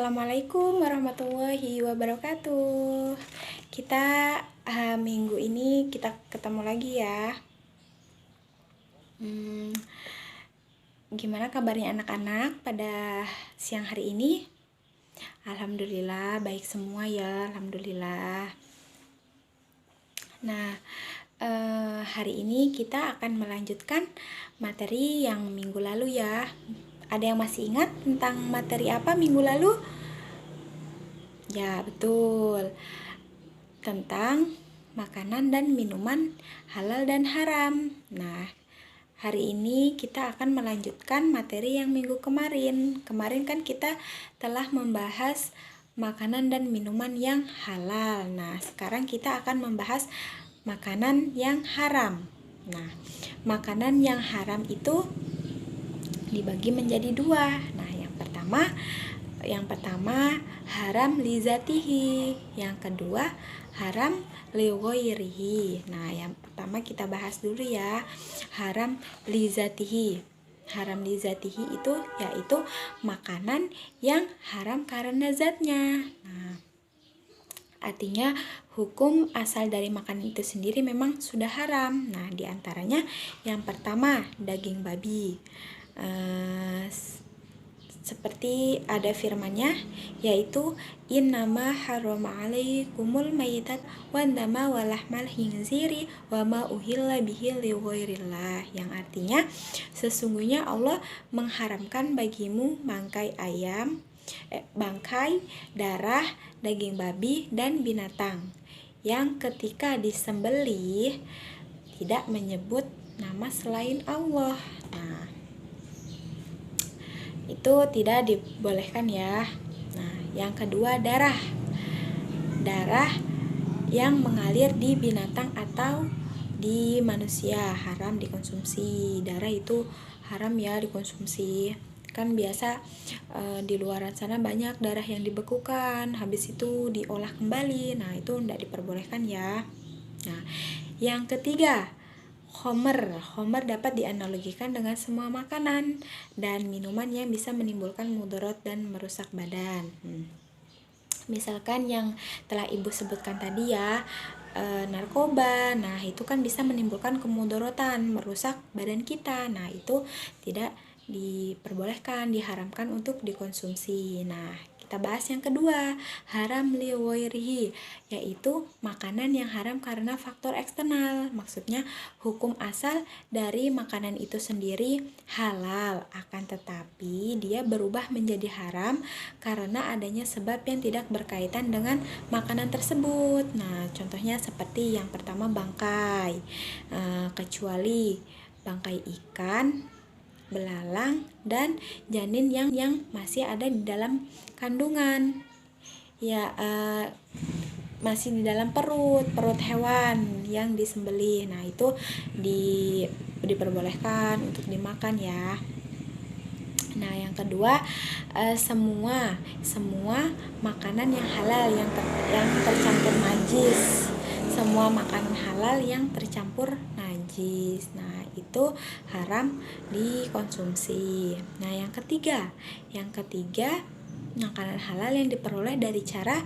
Assalamualaikum warahmatullahi wabarakatuh. Kita minggu ini kita ketemu lagi ya. Gimana kabarnya anak-anak pada siang hari ini? Alhamdulillah baik semua ya, alhamdulillah. Nah, hari ini kita akan melanjutkan materi yang minggu lalu ya. Ada yang masih ingat tentang materi apa minggu lalu? Ya, betul. Tentang makanan dan minuman halal dan haram. Nah, hari ini kita akan melanjutkan materi yang minggu kemarin. Kemarin kan kita telah membahas makanan dan minuman yang halal. Nah, sekarang kita akan membahas makanan yang haram. Nah, makanan yang haram itu dibagi menjadi dua. Nah, yang pertama haram li zatihi, yang kedua haram li ghairihi. Nah, yang pertama kita bahas dulu ya, haram li zatihi. Haram li zatihi itu yaitu makanan yang haram karena zatnya. Nah, artinya hukum asal dari makanan itu sendiri memang sudah haram. Nah, diantaranya yang pertama daging babi. Seperti ada firmannya, yaitu innama harrama alaikumul maitat wan dama walahmal khinziri wa ma uhilla bihi li ghairillah, yang artinya sesungguhnya Allah mengharamkan bagimu bangkai ayam, bangkai, darah, daging babi dan binatang yang ketika disembelih tidak menyebut nama selain Allah. Nah, itu tidak dibolehkan ya. Nah, yang kedua darah yang mengalir di binatang atau di manusia haram dikonsumsi. Darah itu haram ya dikonsumsi. Kan biasa di luaran sana banyak darah yang dibekukan, habis itu diolah kembali. Nah, itu tidak diperbolehkan ya. Nah, yang ketiga Homer dapat dianalogikan dengan semua makanan dan minuman yang bisa menimbulkan mudarat dan merusak badan. Misalkan yang telah ibu sebutkan tadi ya, narkoba. Nah, itu kan bisa menimbulkan kemudaratan, merusak badan kita. Nah, itu tidak diperbolehkan, diharamkan untuk dikonsumsi. Nah, kita bahas yang kedua, haram li ghairihi, yaitu makanan yang haram karena faktor eksternal. Maksudnya hukum asal dari makanan itu sendiri halal, akan tetapi dia berubah menjadi haram karena adanya sebab yang tidak berkaitan dengan makanan tersebut. Nah, contohnya seperti yang pertama bangkai, kecuali bangkai ikan, belalang, dan janin yang masih ada di dalam kandungan ya, masih di dalam perut hewan yang disembelih. Nah, itu diperbolehkan untuk dimakan ya. Nah, yang kedua semua makanan yang halal yang tercampur najis. Semua makanan halal yang tercampur najis. Nah, itu haram dikonsumsi. Nah, yang ketiga makanan halal yang diperoleh dari cara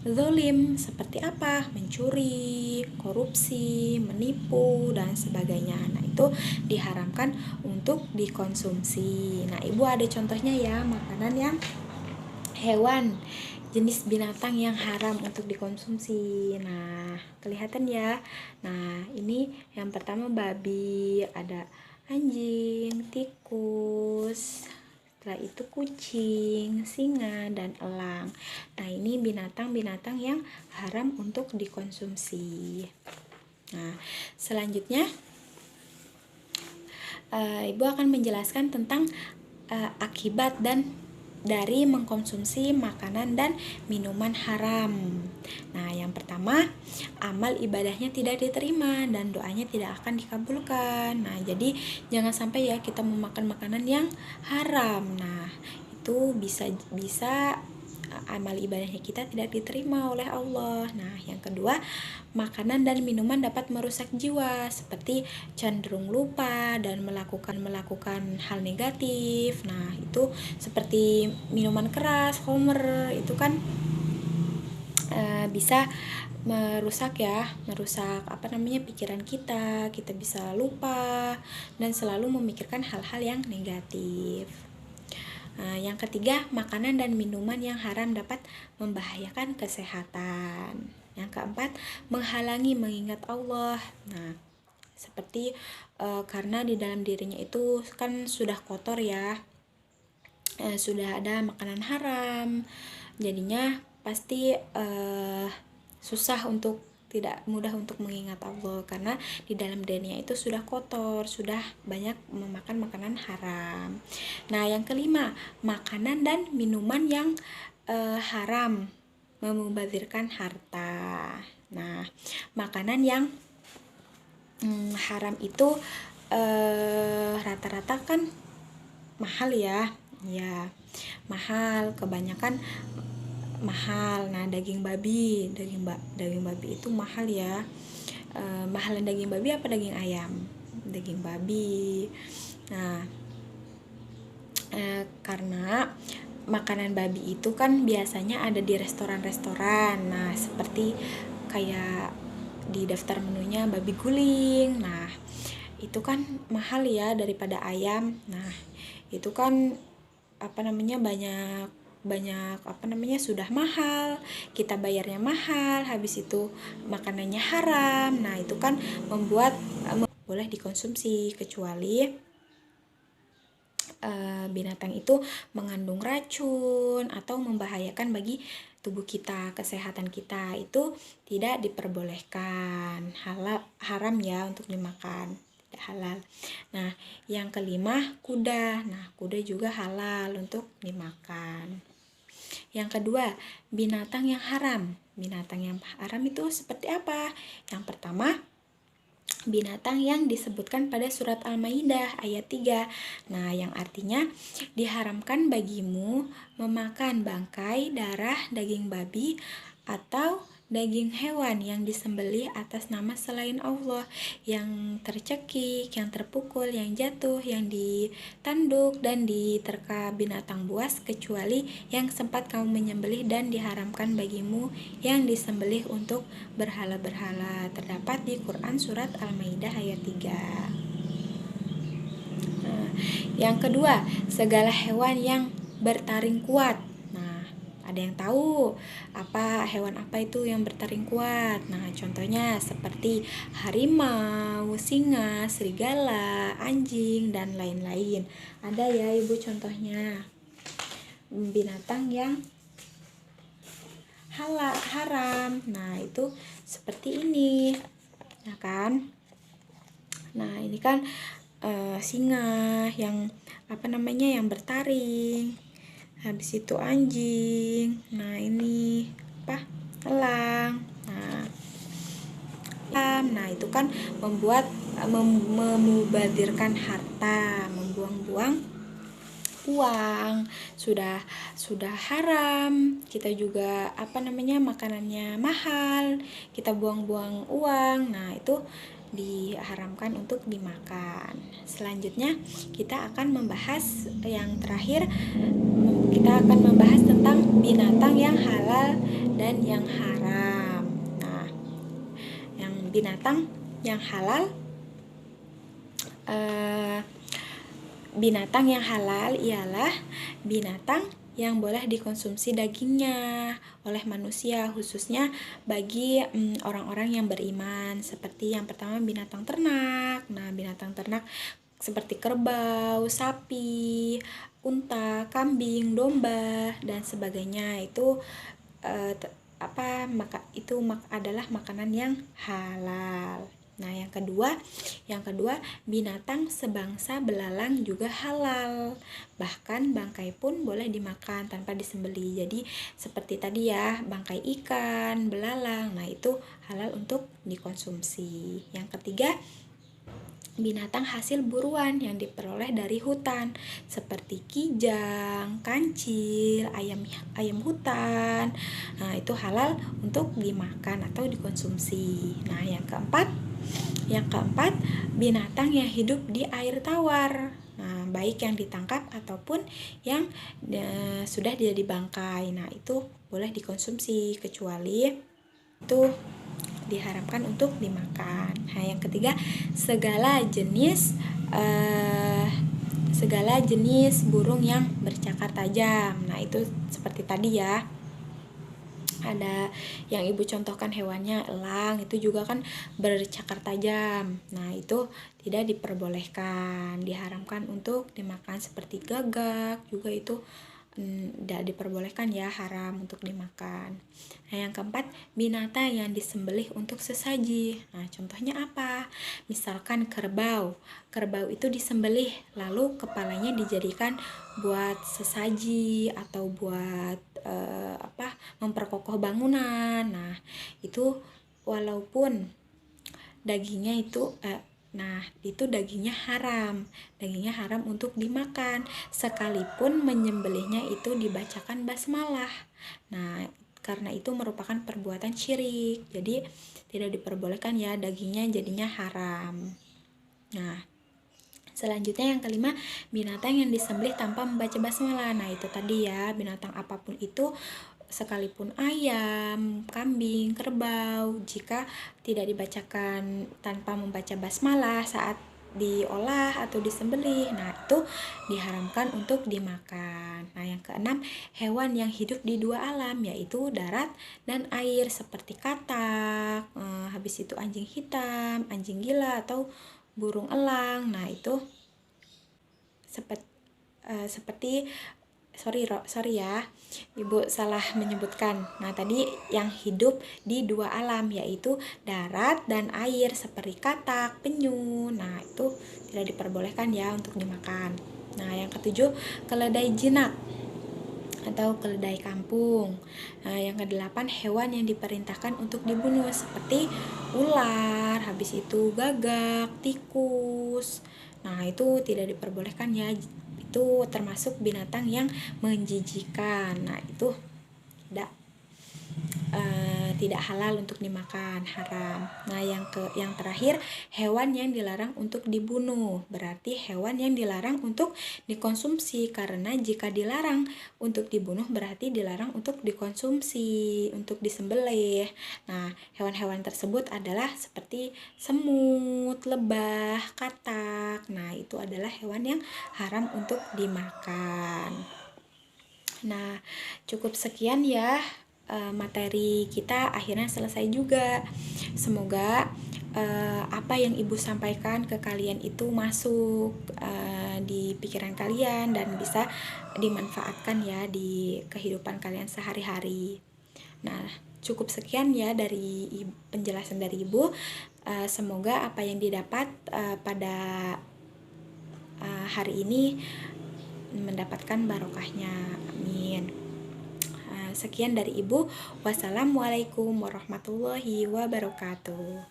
zalim. Seperti apa? Mencuri, korupsi, menipu, dan sebagainya. Nah, itu diharamkan untuk dikonsumsi. Nah, ibu ada contohnya ya, makanan yang hewan, jenis binatang yang haram untuk dikonsumsi. Nah, kelihatan ya. Nah, ini yang pertama babi, ada anjing, tikus, setelah itu kucing, singa, dan elang. Nah, ini binatang-binatang yang haram untuk dikonsumsi. Nah, selanjutnya ibu akan menjelaskan tentang akibat dari mengkonsumsi makanan dan minuman haram. Nah, yang pertama, amal ibadahnya tidak diterima dan doanya tidak akan dikabulkan. Nah, jadi jangan sampai ya kita memakan makanan yang haram. Nah, itu bisa amal ibadahnya kita tidak diterima oleh Allah. Nah, yang kedua, makanan dan minuman dapat merusak jiwa, seperti cenderung lupa dan melakukan hal negatif. Nah, itu seperti minuman keras, homer, itu kan bisa merusak pikiran kita bisa lupa dan selalu memikirkan hal-hal yang negatif. Yang ketiga, makanan dan minuman yang haram dapat membahayakan kesehatan. Yang keempat, menghalangi mengingat Allah. Nah, seperti karena di dalam dirinya itu kan sudah kotor ya, sudah ada makanan haram, jadinya pasti tidak mudah untuk mengingat Allah, karena di dalam dirinya itu sudah kotor, sudah banyak memakan makanan haram. Nah, yang kelima, makanan dan minuman yang haram memubazirkan harta. Nah, makanan yang haram itu rata-rata kan mahal ya, mahal, kebanyakan mahal. Nah, daging babi itu mahal ya. Mahalan daging babi apa daging ayam? Daging babi. Nah, karena makanan babi itu kan biasanya ada di restoran-restoran. Nah, seperti kayak di daftar menunya babi guling. Nah, itu kan mahal ya daripada ayam. Nah, itu kan banyak sudah mahal, kita bayarnya mahal, habis itu makanannya haram. Nah, itu kan membuat boleh dikonsumsi, kecuali binatang itu mengandung racun atau membahayakan bagi tubuh kita, kesehatan kita, itu tidak diperbolehkan, haram ya untuk dimakan, tidak halal. Nah, yang kelima, kuda. Nah, kuda juga halal untuk dimakan. Yang kedua, binatang yang haram. Binatang yang haram itu seperti apa? Yang pertama, binatang yang disebutkan pada surat Al-Maidah ayat 3. Nah, yang artinya diharamkan bagimu memakan bangkai, darah, daging babi atau daging hewan yang disembelih atas nama selain Allah, yang tercekik, yang terpukul, yang jatuh, yang ditanduk dan diterka binatang buas, kecuali yang sempat kamu menyembelih dan diharamkan bagimu yang disembelih untuk berhala-berhala. Terdapat di Quran surat Al-Maidah ayat 3. Yang kedua, segala hewan yang bertaring kuat. Ada yang tahu hewan apa itu yang bertaring kuat? Nah, contohnya seperti harimau, singa, serigala, anjing, dan lain-lain. Ada ya Ibu contohnya binatang yang haram. Nah, itu seperti ini, ya kan? Nah, ini kan singa yang yang bertaring. Habis itu anjing. Nah, ini elang. Nah, itu kan memubazirkan harta, membuang-buang uang, sudah haram. Kita juga makanannya mahal, kita buang-buang uang. Nah, itu diharamkan untuk dimakan. Selanjutnya kita akan membahas yang terakhir, kita akan membahas tentang binatang yang halal dan yang haram. Nah, yang binatang yang halal, binatang yang halal ialah binatang yang boleh dikonsumsi dagingnya oleh manusia, khususnya bagi orang-orang yang beriman. Seperti yang pertama, binatang ternak. Nah, binatang ternak seperti kerbau, sapi, unta, kambing, domba, dan sebagainya, itu adalah makanan yang halal. Nah, yang kedua, binatang sebangsa belalang juga halal. Bahkan bangkai pun boleh dimakan tanpa disembelih. Jadi seperti tadi ya, bangkai ikan, belalang, nah itu halal untuk dikonsumsi. Yang ketiga, binatang hasil buruan yang diperoleh dari hutan seperti kijang, kancil, ayam hutan. Nah, itu halal untuk dimakan atau dikonsumsi. Nah, yang keempat, binatang yang hidup di air tawar. Nah, baik yang ditangkap ataupun yang sudah dia dibangkai. Nah, itu boleh dikonsumsi kecuali itu diharamkan untuk dimakan. Nah, yang ketiga, segala jenis burung yang bercakar tajam. Nah, itu seperti tadi ya. Ada yang ibu contohkan hewannya elang, itu juga kan bercakar tajam. Nah, itu tidak diperbolehkan, diharamkan untuk dimakan. Seperti gagak juga itu tidak diperbolehkan ya, haram untuk dimakan. Nah, yang keempat, binatang yang disembelih untuk sesaji. Nah, contohnya apa? Misalkan kerbau. Kerbau itu disembelih lalu kepalanya dijadikan buat sesaji atau buat memperkokoh bangunan. Nah, itu walaupun dagingnya itu dagingnya haram. Dagingnya haram untuk dimakan sekalipun menyembelihnya itu dibacakan basmalah. Nah, karena itu merupakan perbuatan syirik. Jadi tidak diperbolehkan ya, dagingnya jadinya haram. Nah, selanjutnya yang kelima, binatang yang disembelih tanpa membaca basmalah. Nah, itu tadi ya, binatang apapun itu sekalipun ayam, kambing, kerbau, jika tidak dibacakan tanpa membaca basmalah saat diolah atau disembelih, nah itu diharamkan untuk dimakan. Nah, yang keenam, hewan yang hidup di dua alam, yaitu darat dan air, seperti katak, habis itu anjing hitam, anjing gila, atau burung elang. Nah, itu seperti sorry ya, ibu salah menyebutkan. Nah, tadi yang hidup di dua alam, yaitu darat dan air, seperti katak, penyu. Nah, itu tidak diperbolehkan ya untuk dimakan. Nah, yang ketujuh, keledai jinak atau keledai kampung. Nah, yang kedelapan, hewan yang diperintahkan untuk dibunuh, seperti ular, habis itu gagak, tikus. Nah, itu tidak diperbolehkan ya, itu termasuk binatang yang menjijikan. Nah, itu tidak halal untuk dimakan, haram. Nah, yang terakhir, hewan yang dilarang untuk dibunuh, berarti hewan yang dilarang untuk dikonsumsi, karena jika dilarang untuk dibunuh berarti dilarang untuk dikonsumsi, untuk disembelih. Nah, hewan-hewan tersebut adalah seperti semut, lebah, katak. Nah, itu adalah hewan yang haram untuk dimakan. Nah, cukup sekian ya, materi kita akhirnya selesai juga. Semoga apa yang ibu sampaikan ke kalian itu masuk di pikiran kalian dan bisa dimanfaatkan ya di kehidupan kalian sehari-hari. Nah, cukup sekian ya dari penjelasan dari ibu. Semoga apa yang didapat pada hari ini mendapatkan barokahnya. Amin. Sekian dari ibu. Wassalamualaikum warahmatullahi wabarakatuh.